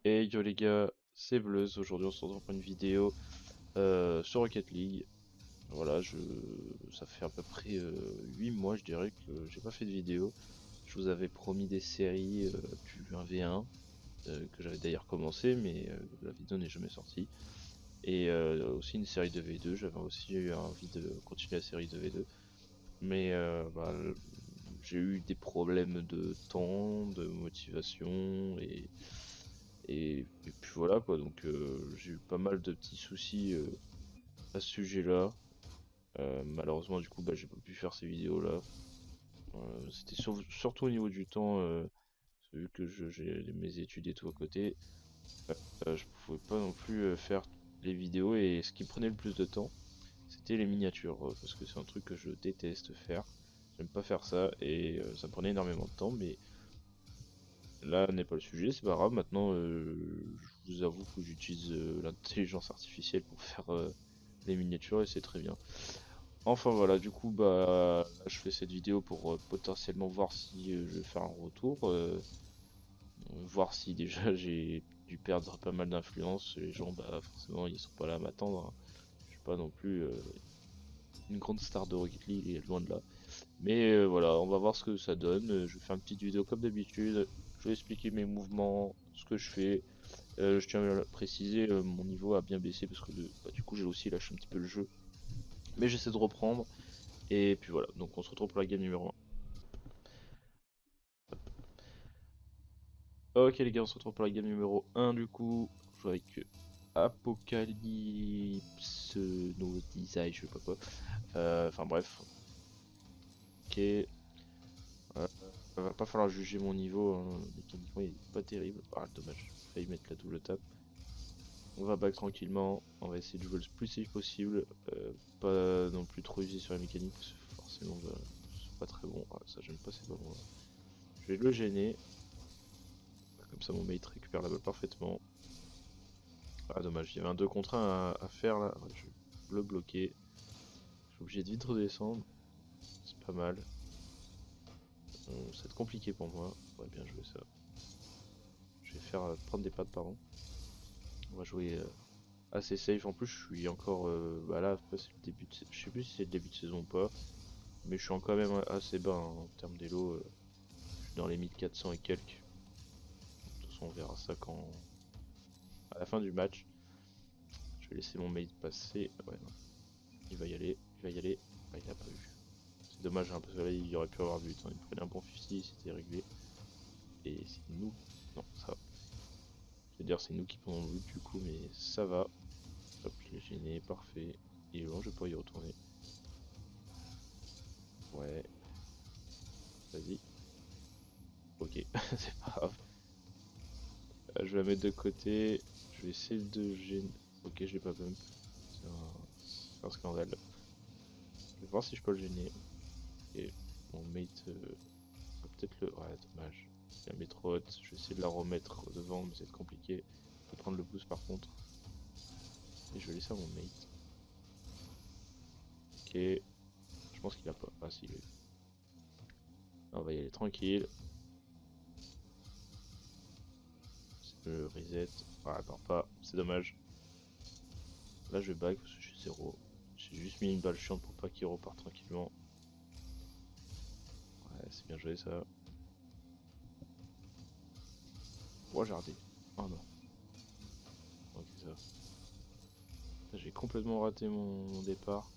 Hey yo les gars, c'est Bleuze. Aujourd'hui on se retrouve pour une vidéo sur Rocket League. Voilà, ça fait à peu près 8 mois je dirais que j'ai pas fait de vidéo. Je vous avais promis des séries du 1v1 que j'avais d'ailleurs commencé mais la vidéo n'est jamais sortie. Et aussi une série de V2, j'avais aussi eu envie de continuer la série de V2. Mais j'ai eu des problèmes de temps, de motivation et puis voilà quoi, donc j'ai eu pas mal de petits soucis à ce sujet-là. Malheureusement du coup j'ai pas pu faire ces vidéos là. C'était surtout au niveau du temps, vu que j'ai mes études et tout à côté, je pouvais pas non plus faire les vidéos et ce qui me prenait le plus de temps c'était les miniatures parce que c'est un truc que je déteste faire. J'aime pas faire ça et ça me prenait énormément de temps mais là n'est pas le sujet, c'est pas grave. Maintenant, je vous avoue que j'utilise l'intelligence artificielle pour faire les miniatures et c'est très bien. Enfin voilà, du coup, là, je fais cette vidéo pour potentiellement voir si je vais faire un retour, voir si déjà j'ai dû perdre pas mal d'influence. Les gens, bah forcément, ils sont pas là à m'attendre, hein. Je suis pas non plus une grande star de Rocket League, et loin de là. Mais voilà, on va voir ce que ça donne. Je vais faire une petite vidéo comme d'habitude. Je vais expliquer mes mouvements, ce que je fais. Je tiens à le préciser, mon niveau a bien baissé parce que du coup j'ai aussi lâché un petit peu le jeu. Mais j'essaie de reprendre. Et puis voilà, donc on se retrouve pour la game numéro 1. Ok les gars, on se retrouve pour la game numéro 1 du coup. Je joue avec Apocalypse No Design, je sais pas quoi. Enfin bref, ok. Va pas falloir juger mon niveau, hein. Mécaniquement il est pas terrible. Ah dommage, j'ai failli mettre la double tape. On va back tranquillement, on va essayer de jouer le plus safe possible, pas non plus trop user sur la mécanique parce que forcément c'est pas très bon. Ah, ça j'aime pas ces ballons là. Je vais le gêner, comme ça mon mate récupère la balle parfaitement. Ah dommage, il y avait un 2 contre 1 à faire là. Ouais, je vais le bloquer. Je suis obligé de vite redescendre, c'est pas mal. Ça va être compliqué pour moi. Ouais, bien joué ça. Je vais faire prendre des pattes, pardon. On va jouer assez safe. En plus, je suis encore là. Après, c'est le début je sais plus si c'est le début de saison ou pas. Mais je suis quand même assez bas, hein, en termes d'élo. Je suis dans les 1400 et quelques. De toute façon, on verra ça quand à la fin du match. Je vais laisser mon mate passer. Ouais, non. Il va y aller. Il va y aller. Ah, il a pas eu. C'est dommage, hein, parce que là, il aurait pu avoir but, hein. Il prenait un bon 50, c'était réglé. Et c'est nous. Non, ça va. Je veux dire, c'est nous qui prenons le but du coup, mais ça va. Hop, je l'ai gêné. Parfait. Il est bon, je vais pas y retourner. Ouais, vas-y. Ok, c'est pas grave. Je vais la mettre de côté. Je vais essayer de gêner. Ok, je l'ai pas bump. C'est un scandale. Je vais voir si je peux le gêner. Et mon mate va peut-être le. Ouais, dommage. Il la met trop haute. Je vais essayer de la remettre devant, mais c'est compliqué. Je peux prendre le boost par contre. Et je vais laisser à mon mate. Ok. Je pense qu'il a pas. Ah, si, il a eu. On va y aller tranquille. C'est le reset. Ah, non, pas. C'est dommage. Là, je vais back parce que je suis 0. J'ai juste mis une balle chiante pour pas qu'il reparte tranquillement. Ouais, c'est bien joué ça. Oh, j'ai raté. Oh non. Ok, ça. J'ai complètement raté mon départ.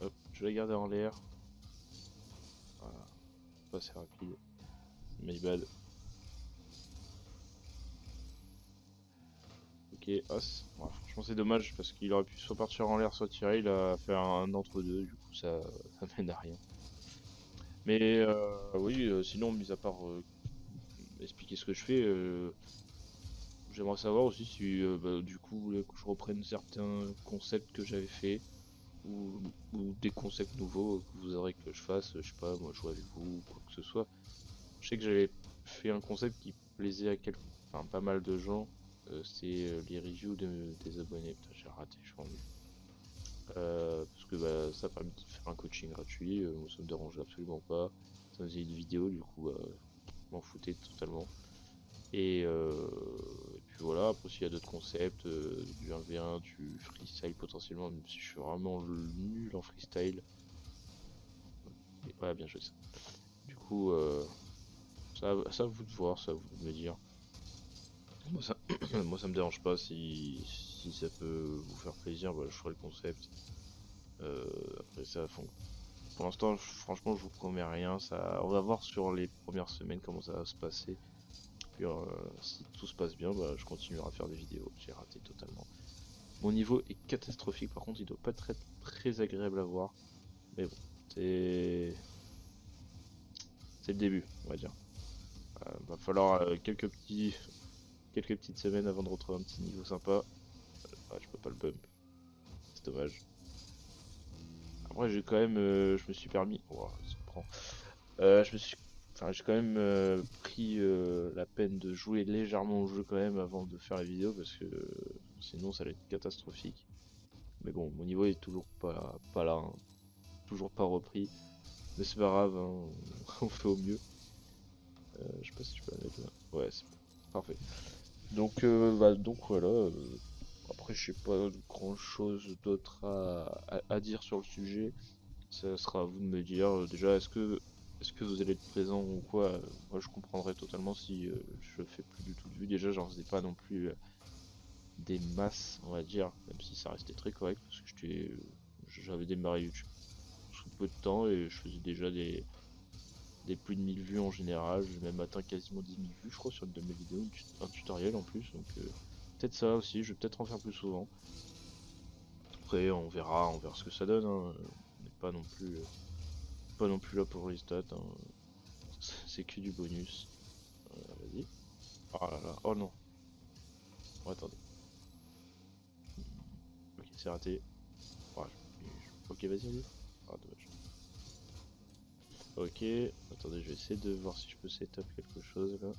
Hop, je vais garder en l'air. Voilà, pas assez rapide. My bad. Ok, os. Ouais, franchement, c'est dommage parce qu'il aurait pu soit partir en l'air, soit tirer. Il a fait un entre-deux, du coup, ça mène à rien. Mais oui, sinon, mis à part expliquer ce que je fais, j'aimerais savoir aussi si du coup, vous voulez que je reprenne certains concepts que j'avais fait ou des concepts nouveaux que vous aurez que je fasse, je sais pas, moi jouer avec vous ou quoi que ce soit. Je sais que j'avais fait un concept qui plaisait à enfin, pas mal de gens, c'est les reviews des abonnés. Putain, j'ai raté, je suis en nul. Parce que ça permet de faire un coaching gratuit, moi ça me dérange absolument pas. Ça faisait une vidéo, du coup, je m'en foutais totalement. Et, et puis voilà, après s'il y a d'autres concepts, du 1v1, du freestyle potentiellement, même si je suis vraiment nul en freestyle. Et ouais, bien joué ça. Du coup, ça à vous de voir, ça à vous de me dire. Moi ça, moi ça me dérange pas si ça peut vous faire plaisir, bah, je ferai le concept. Après ça, pour l'instant, franchement, je vous promets rien. Ça, on va voir sur les premières semaines comment ça va se passer. Puis si tout se passe bien, bah, je continuerai à faire des vidéos. J'ai raté totalement. Mon niveau est catastrophique, par contre, il doit pas être très agréable à voir. Mais bon, c'est le début, on va dire. Va falloir quelques petites semaines avant de retrouver un petit niveau sympa. Ah, je peux pas le bump, c'est dommage. Après, j'ai quand même, je me suis permis. Oh, ça prend. Je me suis, enfin, j'ai quand même pris la peine de jouer légèrement au jeu quand même avant de faire la vidéo parce que sinon ça allait être catastrophique. Mais bon, mon niveau est toujours pas là, hein. Toujours pas repris. Mais c'est pas grave, hein, on fait au mieux. Je sais pas si tu peux la mettre là. Ouais, c'est parfait. Donc voilà. Après, je sais pas grand chose d'autre à dire sur le sujet. Ça sera à vous de me dire. Déjà, est-ce que vous allez être présent ou quoi? Moi, je comprendrais totalement si je fais plus du tout de vues. Déjà, j'en faisais pas non plus des masses, on va dire, même si ça restait très correct parce que j'avais démarré YouTube sous peu de temps et je faisais déjà des plus de 1000 vues en général. J'ai même atteint quasiment 10 000 vues, je crois, sur une de mes vidéos, un tutoriel en plus. Donc peut-être ça aussi, je vais peut-être en faire plus souvent. Après, on verra ce que ça donne, hein. On n'est pas non plus là pour les stats, hein. C'est que du bonus. Vas-y. Oh là là, oh non. Oh, attendez. Ok, c'est raté. Oh, ok, vas-y, allez. Ah, dommage. Ok, attendez, je vais essayer de voir si je peux setup quelque chose là.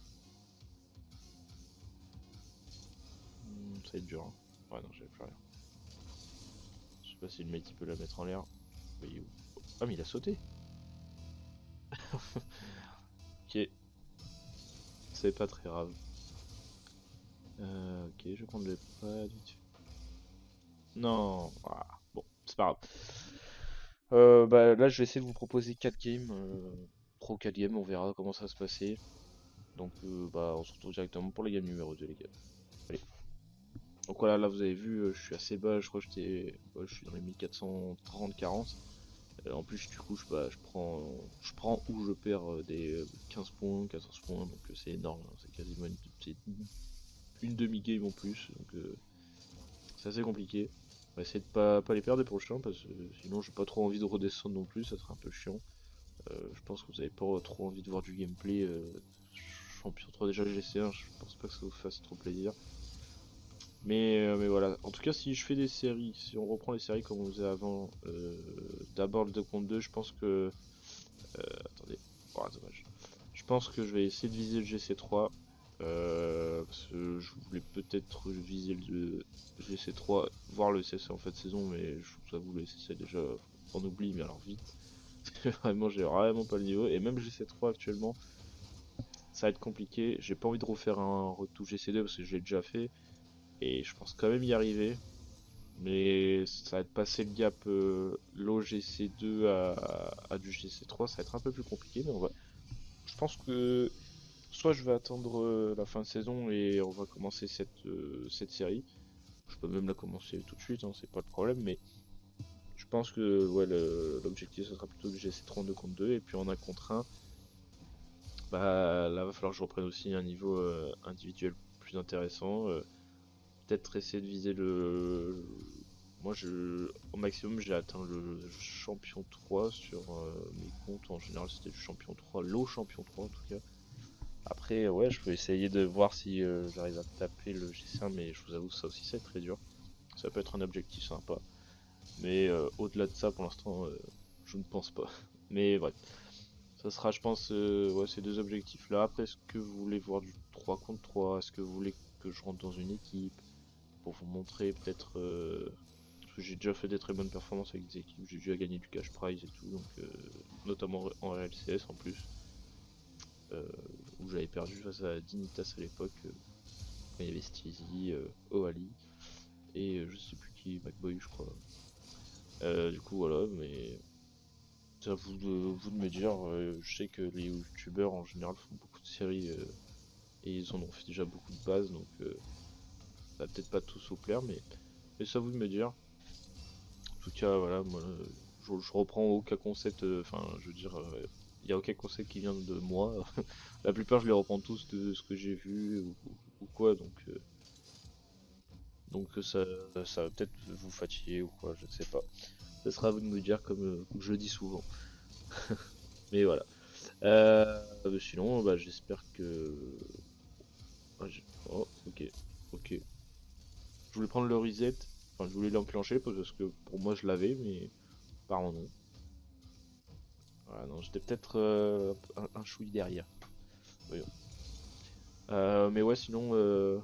Ça va être dur, hein. Ouais, non, j'avais plus rien. Je sais pas si le mec il peut la mettre en l'air. Voyez où? Ah, mais il a sauté! Ok, c'est pas très grave. Ok, je vais prendre le pad vite fait. Non! Ah, bon, c'est pas grave. Bah, là, je vais essayer de vous proposer 4 games. 3 ou 4 games, on verra comment ça va se passer. Donc, bah, on se retrouve directement pour la game numéro 2, les gars. Allez. Donc voilà, là vous avez vu, je suis assez bas, je crois que ouais, je suis dans les 1430-40. En plus du coup je prends ou je perds des 15 points, 14 points, donc c'est énorme, hein. C'est quasiment une demi-game en plus, donc c'est assez compliqué. On va essayer de pas les perdre les prochains parce que sinon j'ai pas trop envie de redescendre non plus, ça serait un peu chiant. Je pense que vous avez pas trop envie de voir du gameplay. Champion 3 déjà GC1, je pense pas que ça vous fasse trop plaisir. Mais voilà, en tout cas si je fais des séries, si on reprend les séries comme on faisait avant, d'abord le 2 contre 2, je pense que... attendez, oh, dommage. Je pense que je vais essayer de viser le GC3, parce que je voulais peut-être viser le GC3, voire le CC en fait de saison, mais je vous avoue le CC déjà, on oublie, mais alors vite. Vraiment, j'ai vraiment pas le niveau, et même GC3 actuellement, ça va être compliqué, j'ai pas envie de refaire un retour GC2 parce que je l'ai déjà fait, et je pense quand même y arriver. Mais ça va être passer le gap low GC2 à du GC3, ça va être un peu plus compliqué, mais je pense que soit je vais attendre la fin de saison et on va commencer cette série. Je peux même la commencer tout de suite, hein, c'est pas le problème, mais je pense que ouais, l'objectif ça sera plutôt du GC3 en 2 contre 2 et puis en 1 contre 1, bah là va falloir que je reprenne aussi un niveau individuel plus intéressant. Peut-être essayer de viser Moi, au maximum, j'ai atteint le champion 3 sur mes comptes. En général, c'était le champion 3, low champion 3 en tout cas. Après, ouais, je peux essayer de voir si j'arrive à taper le G5, mais je vous avoue, ça aussi, c'est très dur. Ça peut être un objectif sympa. Mais au-delà de ça, pour l'instant, je ne pense pas. Mais bref, ça sera, je pense, ouais, ces deux objectifs-là. Après, est-ce que vous voulez voir du 3 contre 3? Est-ce que vous voulez que je rentre dans une équipe pour vous montrer peut-être parce que j'ai déjà fait des très bonnes performances avec des équipes, j'ai déjà gagné du cash prize et tout, donc notamment en RLCS en plus, euh, où j'avais perdu face à Dignitas à l'époque. il y avait Steezy, Oali et je sais plus qui, McBoy je crois. Du coup voilà, mais c'est à vous de me dire. Je sais que les youtubeurs en général font beaucoup de séries et ils en ont fait déjà beaucoup de bases, donc ça va peut-être pas tous vous plaire, mais c'est à vous de me dire. En tout cas, voilà, moi, je reprends aucun concept, enfin, je veux dire, il n'y a aucun concept qui vient de moi. La plupart, je les reprends tous de ce que j'ai vu ou quoi, donc ça va peut-être vous fatiguer ou quoi, je ne sais pas. Ce sera à vous de me dire, comme je le dis souvent. Mais voilà. Sinon, bah, j'espère que. Oh, ok, ok. Je voulais prendre le reset, enfin, je voulais l'enclencher parce que pour moi, je l'avais, mais apparemment non. Voilà, non, j'étais peut-être un chouï derrière. Voyons. Mais ouais, sinon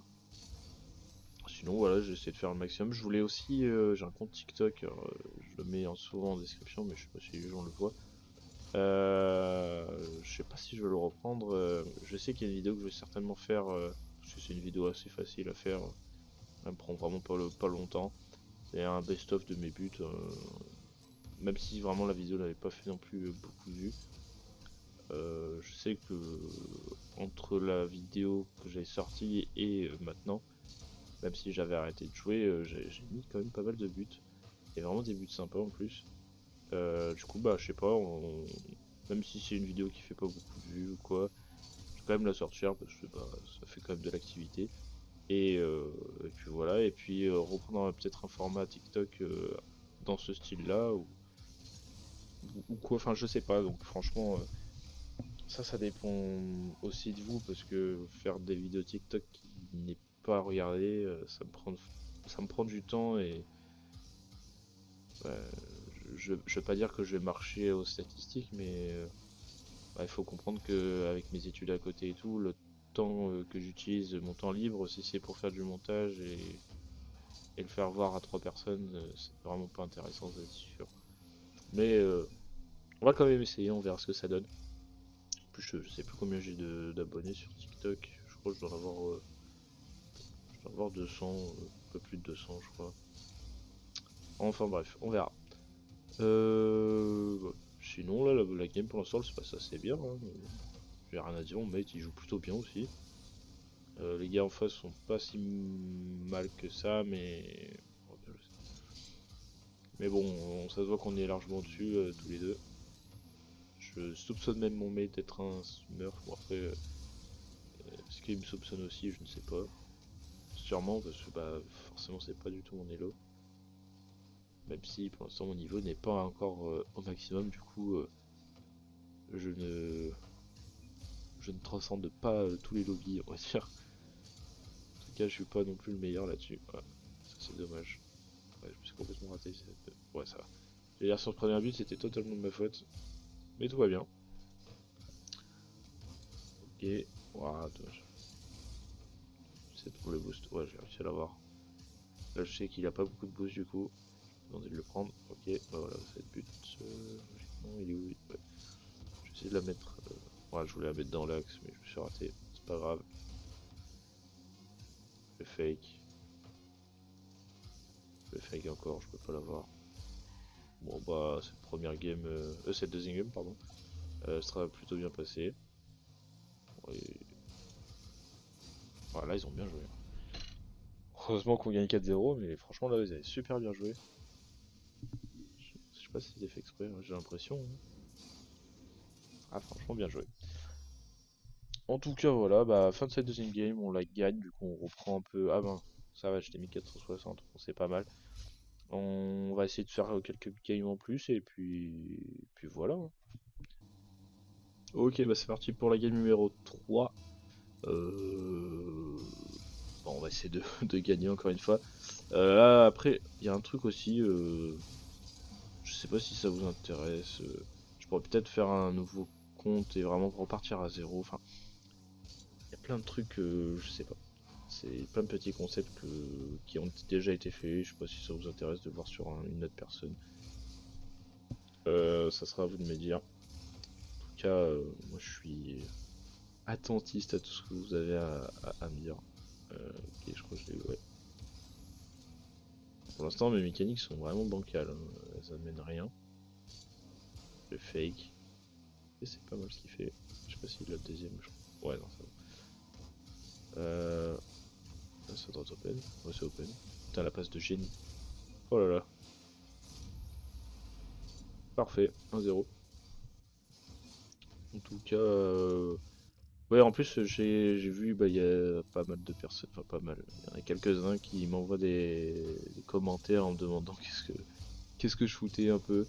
voilà, j'ai essayé de faire le maximum. Je voulais aussi, j'ai un compte TikTok, alors, je le mets souvent en description, mais je sais pas si les gens le voient. Je sais pas si je vais le reprendre. Je sais qu'il y a une vidéo que je vais certainement faire, parce que c'est une vidéo assez facile à faire. Elle me prend vraiment pas longtemps. C'est un best-of de mes buts, même si vraiment la vidéo n'avait pas fait non plus beaucoup de vues. Je sais que entre la vidéo que j'ai sortie et maintenant, même si j'avais arrêté de jouer, j'ai mis quand même pas mal de buts. Et vraiment des buts sympas en plus. Du coup, bah, je sais pas, même si c'est une vidéo qui fait pas beaucoup de vues ou quoi, je vais quand même la sortir parce que bah, ça fait quand même de l'activité. Et puis voilà, et puis reprendre peut-être un format TikTok dans ce style-là ou quoi, enfin je sais pas. Donc franchement, ça dépend aussi de vous parce que faire des vidéos TikTok qui n'est pas regardé, ça me prend du temps et je veux pas dire que je vais marcher aux statistiques, mais bah, il faut comprendre que avec mes études à côté et tout, le temps que j'utilise, mon temps libre, si c'est pour faire du montage et le faire voir à 3 personnes, c'est vraiment pas intéressant, c'est sûr. Mais on va quand même essayer, on verra ce que ça donne. En plus, je sais plus combien j'ai d'abonnés sur TikTok. Je crois que je dois avoir 200, un peu plus de 200, je crois. Enfin bref, on verra. Sinon, là, la game pour l'instant, se passe assez bien, hein. J'ai rien à dire, mon mate il joue plutôt bien aussi. Les gars en face sont pas si mal que ça, mais bon, ça se voit qu'on est largement dessus tous les deux. Je soupçonne même mon mate d'être un smurf. Bon, après, est-ce qu'il me soupçonne aussi? Je ne sais pas. Sûrement, parce que bah, forcément, c'est pas du tout mon elo. Même si pour l'instant, mon niveau n'est pas encore au maximum, du coup, je ne, je ne transcende pas tous les lobbies, on va dire. En tout cas, je suis pas non plus le meilleur là-dessus. Voilà. Ça, c'est dommage. Ouais, je me suis complètement raté. Ouais, ça va. J'ai dire sur le premier but, c'était totalement de ma faute. Mais tout va bien. Ok. Ouah, dommage. C'est pour le boost. Ouais, j'ai réussi à l'avoir. Là, je sais qu'il a pas beaucoup de boost du coup. Je vais demander de le prendre. Ok, bah voilà, ça va être but. Logiquement, il est où? Ouais. Je vais essayer de la mettre. Ouais, je voulais la mettre dans l'axe, mais je me suis raté. C'est pas grave. Je fake. Je fake encore, je peux pas l'avoir. Bon, bah, cette première game. Cette deuxième game, pardon. Sera plutôt bien passée. Et voilà, ils ont bien joué. Heureusement qu'on gagne 4-0, mais franchement, là, ils avaient super bien joué. Je sais pas si c'était fait exprès, hein, j'ai l'impression, hein. Ah, franchement, bien joué. En tout cas, voilà, bah, fin de cette deuxième game, on la gagne, du coup, on reprend un peu. Ah ben, ça va, j'étais mis 460, bon, c'est pas mal. On va essayer de faire quelques games en plus, et puis voilà, hein. Ok, bah c'est parti pour la game numéro 3. Bon, on va essayer de gagner encore une fois. Là, après, il y a un truc aussi, je sais pas si ça vous intéresse. Je pourrais peut-être faire un nouveau compte et vraiment repartir à zéro. Enfin, il y a plein de trucs, je sais pas. C'est plein de petits concepts qui ont déjà été faits. Je sais pas si ça vous intéresse de voir sur une autre personne. Ça sera à vous de me dire. En tout cas, moi je suis attentiste à tout ce que vous avez à me dire. Ok, je crois que je l'ai eu, ouais. Pour l'instant, mes mécaniques sont vraiment bancales, hein. Elles amènent rien. Le fake. Et c'est pas mal ce qu'il fait. Je sais pas s'il a le deuxième. Ouais, non, ça va. Ça doit être open. Ouais, c'est open. Putain, la passe de génie. Oh là là. Parfait. 1-0. En tout cas, ouais, en plus, j'ai vu, bah, il y a pas mal de personnes, enfin pas mal, il y en a quelques-uns qui m'envoient des commentaires en me demandant qu'est-ce que je foutais un peu,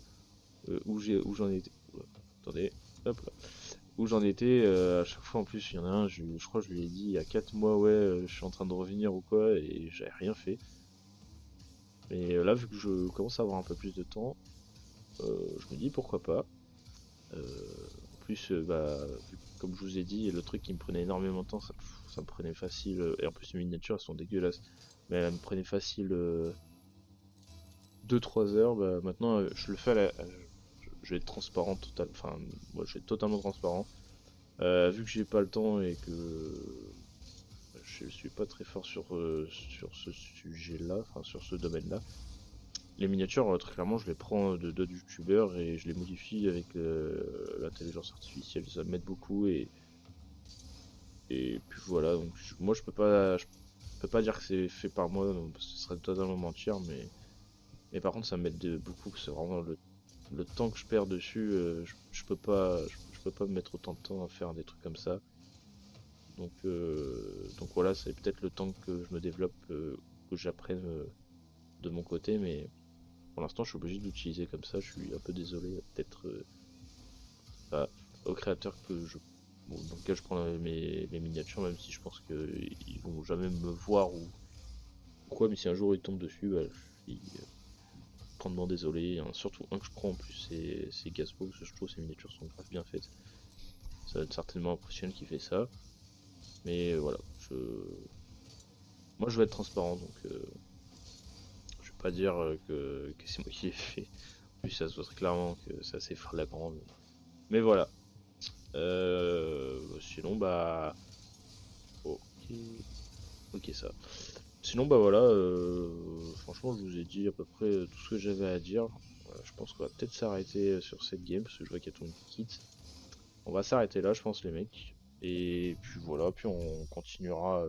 où j'en étais. Oula, attendez, hop là. Où j'en étais, à chaque fois en plus, il y en a un, je crois que je lui ai dit il y a 4 mois, ouais, je suis en train de revenir ou quoi, et j'avais rien fait. Mais là, vu que je commence à avoir un peu plus de temps, je me dis pourquoi pas. En plus, bah, comme je vous ai dit, le truc qui me prenait énormément de temps, ça me prenait facile. Et en plus, les miniatures elles sont dégueulasses. Mais elles me prenaient facile 2-3 heures. Bah, maintenant, je le fais je vais être transparent total. Enfin, moi, je vais être totalement transparent. Vu que j'ai pas le temps et que je suis pas très fort sur ce sujet-là, enfin sur ce domaine-là. Les miniatures, très clairement, je les prends de d'autres youtubeurs et je les modifie avec l'intelligence artificielle. Ça m'aide beaucoup et puis voilà. Donc moi, je peux pas dire que c'est fait par moi, donc, parce que ce serait totalement mentir, mais par contre, ça m'aide beaucoup. C'est vraiment le temps que je perds dessus. Je peux pas me mettre autant de temps à faire des trucs comme ça. Donc voilà, c'est peut-être le temps que je me développe, que j'apprenne de mon côté, mais pour l'instant, je suis obligé de l'utiliser comme ça. Je suis un peu désolé, peut-être bah, aux créateurs dans lequel je prends mes miniatures, même si je pense qu'ils vont jamais me voir ou quoi, mais si un jour ils tombent dessus, bah, je suis grandement désolé. Surtout un que je prends en plus, c'est Gaspo, parce que je trouve que ces miniatures sont grave bien faites. Ça va être certainement impressionnant qui fait ça, mais voilà, moi je vais être transparent, donc je vais pas dire que c'est moi qui l'ai fait. En plus, ça se voit très clairement que c'est assez flagrant, mais voilà. Sinon, bah. Ok. Ok, ça. Sinon, bah voilà. Franchement, je vous ai dit à peu près tout ce que j'avais à dire. Je pense qu'on va peut-être s'arrêter sur cette game parce que je vois qu'il y a tout le monde qui quitte. On va s'arrêter là, je pense, les mecs. Et puis voilà, puis on continuera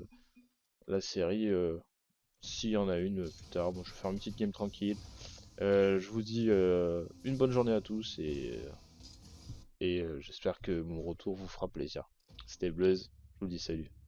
la série s'il y en a une plus tard. Bon, je vais faire une petite game tranquille. Je vous dis une bonne journée à tous et j'espère que mon retour vous fera plaisir. C'était Blaise, je vous dis salut.